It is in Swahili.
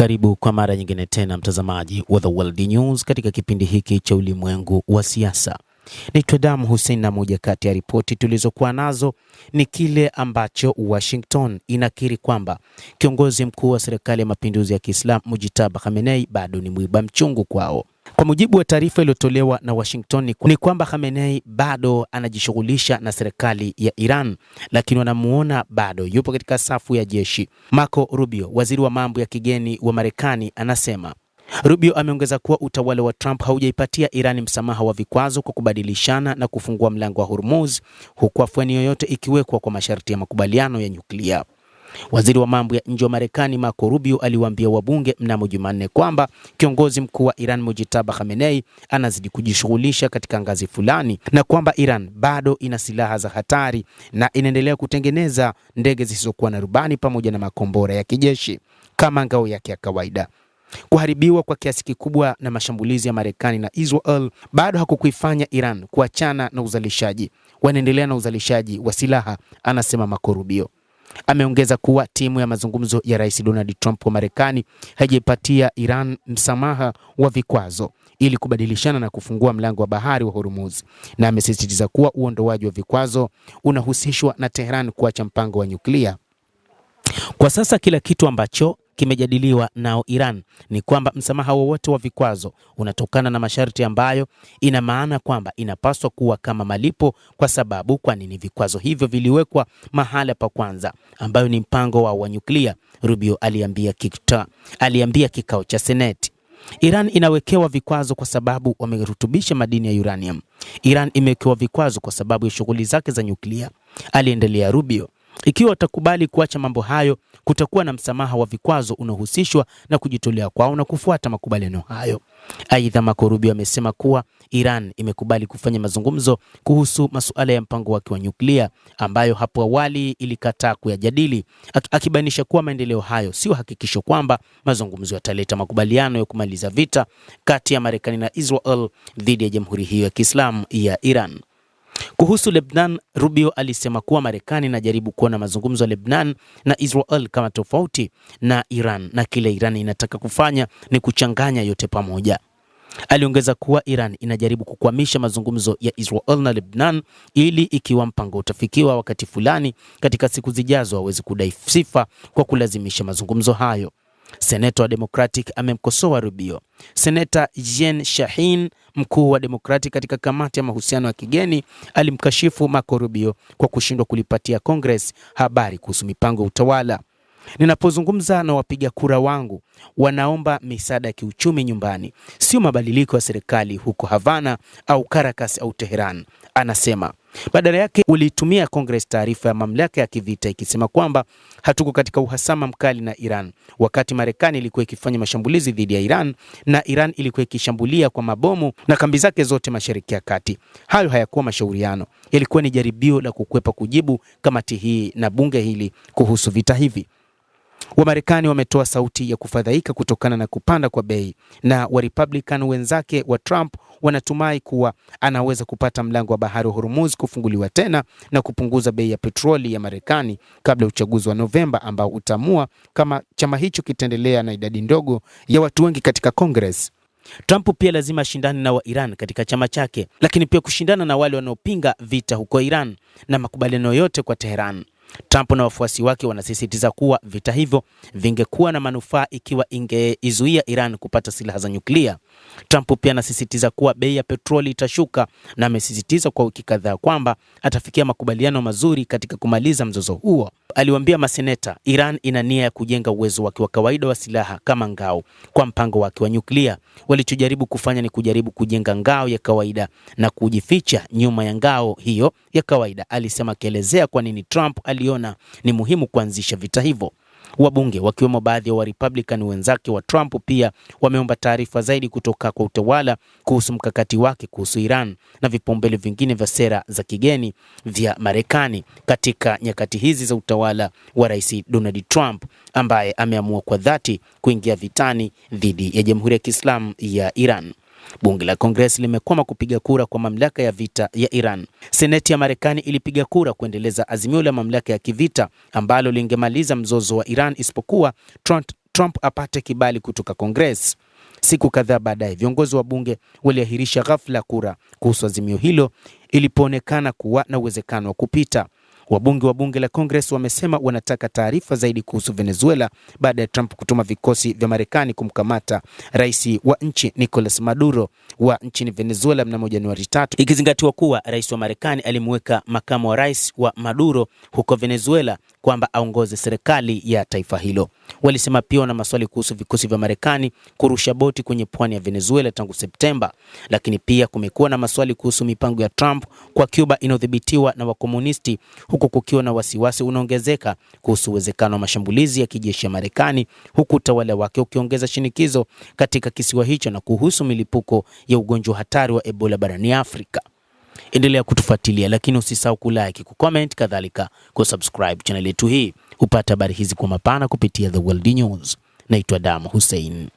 Karibu kwa mara nyingine tena mtazamaji wa The World News katika kipindi hiki cha ulimwengu wa siasa. Naitwa Damu Hussein na moja kati ya ripoti tulizokuwa nazo ni kile ambacho Washington inakiri kwamba kiongozi mkuu wa serikali ya mapinduzi ya Kiislamu Mujtaba Khamenei bado ni mwiba mchungu kwao. Kwa mujibu wa taarifa iliyotolewa na Washington ni kwamba Khamenei bado anajishughulisha na serikali ya Iran, lakini wanamuona bado yupo katika safu ya jeshi. Marco Rubio, waziri wa mambo ya kigeni wa Marekani, anasema. Rubio ameongeza kuwa utawala wa Trump haujaipatia Iran msamaha wa vikwazo kwa kubadilishana na kufungua mlango wa Hormuz, huku afueni yoyote ikiwekwa kwa masharti ya makubaliano ya nyuklia. Waziri wa mambo ya nje wa Marekani Marco Rubio aliwaambia wabunge mnamo Jumanne kwamba kiongozi mkuu wa Iran Mujtaba Khamenei anazidi kujishughulisha katika ngazi fulani na kwamba Iran bado ina silaha za hatari na inaendelea kutengeneza ndege zisizokuwa na rubani pamoja na makombora ya kijeshi kama ngao yake ya kawaida. Kuharibiwa kwa kiasi kikubwa na mashambulizi ya Marekani na Israel bado hakukuifanya Iran kuachana na uzalishaji. Wanaendelea na uzalishaji wa silaha, anasema Marco Rubio. Ameongeza kuwa timu ya mazungumzo ya Rais Donald Trump wa Marekani haijapatia Iran msamaha wa vikwazo ili kubadilishana na kufungua mlango wa bahari wa Hormuz, na amesisitiza kuwa uondoaji wa vikwazo unahusishwa na Tehran kuacha mpango wa nyuklia. Kwa sasa kila kitu ambacho kimejadiliwa nao Iran ni kwamba msamaha wowote wa vikwazo unatokana na masharti ambayo ina maana kwamba inapaswa kuwa kama malipo, kwa sababu kwa nini vikwazo hivyo viliwekwa mahala pa kwanza ambayo ni mpango wa nyuklia, Rubio aliambia kikao cha Seneti. Iran inawekewa vikwazo kwa sababu wamerutubisha madini ya uranium. Iran imewekewa vikwazo kwa sababu ya shughuli zake za nyuklia, aliendelea Rubio. Ikiwa watakubali kuacha mambo hayo, kutakuwa na msamaha wa vikwazo unaohusishwa na kujitolea kwao na kufuata makubaliano hayo. Aidha, Marco Rubio amesema kuwa Iran imekubali kufanya mazungumzo kuhusu masuala ya mpango wake wa nyuklia ambayo hapo awali ilikataa kuyajadili, akibainisha kuwa maendeleo hayo sio hakikisho kwamba mazungumzo yataleta makubaliano ya kumaliza vita kati ya Marekani na Israel dhidi ya jamhuri hiyo ya Kiislamu ya Iran. Kuhusu Lebanon, Rubio alisema kuwa Marekani inajaribu kuona mazungumzo ya Lebanon na Israel kama tofauti na Iran, na kile Iran inataka kufanya ni kuchanganya yote pamoja. Aliongeza kuwa Iran inajaribu kukwamisha mazungumzo ya Israel na Lebanon ili ikiwa mpango utafikiwa wakati fulani katika siku zijazo waweze kudai sifa kwa kulazimisha mazungumzo hayo. Seneta wa Democratic amemkosoa Rubio. Seneta Jean Shaheen, mkuu wa Democratic katika kamati ya mahusiano ya kigeni, alimkashifu Marco Rubio kwa kushindwa kulipatia Congress habari kuhusu mipango ya utawala. Ninapozungumza na wapiga kura wangu, wanaomba misaada ya kiuchumi nyumbani, sio mabadiliko ya serikali huko Havana au Caracas au Tehran, anasema. Badala yake ulitumia Congress taarifa ya mamlaka ya kivita ikisema kwamba hatuko katika uhasama mkali na Iran, wakati Marekani ilikuwa ikifanya mashambulizi dhidi ya Iran na Iran ilikuwa ikishambulia kwa mabomu na kambi zake zote Mashariki ya Kati. Hayo hayakuwa mashauriano, yalikuwa ni jaribio la kukwepa kujibu kamati hii na bunge hili kuhusu vita hivi. Wamarekani wametoa sauti ya kufadhaika kutokana na kupanda kwa bei, na wa Republican wenzake wa Trump wanatumai kuwa anaweza kupata mlango wa bahari wa Hormuz kufunguliwa tena na kupunguza bei ya petroli ya Marekani kabla uchaguzi wa Novemba ambao utaamua kama chama hicho kitaendelea na idadi ndogo ya watu wengi katika Congress. Trump pia lazima ashindane na wa Iran katika chama chake, lakini pia kushindana na wale wanaopinga vita huko Iran na makubaliano yote kwa Tehran. Trump na wafuasi wake wanasisitiza kuwa vita hivyo vingekuwa na manufaa ikiwa ingeizuia Iran kupata silaha za nyuklia. Trump pia anasisitiza kuwa bei ya petroli itashuka na amesisitiza kwa wiki kadhaa kwamba atafikia makubaliano mazuri katika kumaliza mzozo huo. Aliwaambia maseneta, Iran ina nia ya kujenga uwezo wake wa kawaida wa silaha kama ngao kwa mpango wake wa nyuklia. Walichojaribu kufanya ni kujaribu kujenga ngao ya kawaida na kujificha nyuma ya ngao hiyo ya kawaida, alisema, akielezea kwa nini Trump aliona ni muhimu kuanzisha vita hivyo. Wabunge wakiwemo baadhi ya wa Republican wenzake wa Trump pia wameomba taarifa zaidi kutoka kwa utawala kuhusu mkakati wake kuhusu Iran na vipaumbele vingine vya sera za kigeni vya Marekani katika nyakati hizi za utawala wa Rais Donald Trump, ambaye ameamua kwa dhati kuingia vitani dhidi ya Jamhuri ya Kiislamu ya Iran. Bunge la Congress limekwama kupiga kura kwa mamlaka ya vita ya Iran. Seneti ya Marekani ilipiga kura kuendeleza azimio la mamlaka ya kivita ambalo lingemaliza mzozo wa Iran, isipokuwa Trump apate kibali kutoka Congress. Siku kadhaa baadaye, viongozi wa bunge waliahirisha ghafla kura kuhusu azimio hilo ilipoonekana kuwa na uwezekano wa kupita. Wabunge wa bunge la Congress wamesema wanataka taarifa zaidi kuhusu Venezuela baada ya Trump kutuma vikosi vya Marekani kumkamata rais wa nchi Nicolas Maduro wa nchini Venezuela mnamo Januari 3, ikizingatiwa kuwa rais wa Marekani alimweka makamu wa rais wa Maduro huko Venezuela kwamba aongoze serikali ya taifa hilo. Walisema pia wana maswali kuhusu vikosi vya Marekani kurusha boti kwenye pwani ya Venezuela tangu Septemba, lakini pia kumekuwa na maswali kuhusu mipango ya Trump kwa Cuba inayodhibitiwa na wakomunisti, huku kukiwa na wasiwasi unaongezeka kuhusu uwezekano wa mashambulizi ya kijeshi ya Marekani, huku utawala wake ukiongeza shinikizo katika kisiwa hicho na kuhusu milipuko ya ugonjwa hatari wa Ebola barani Afrika. Endelea kutufuatilia, lakini usisahau kulike, kucomment, kadhalika kusubscribe channel yetu hii. Upata habari hizi kwa mapana kupitia The World News. Naitwa Dam Hussein.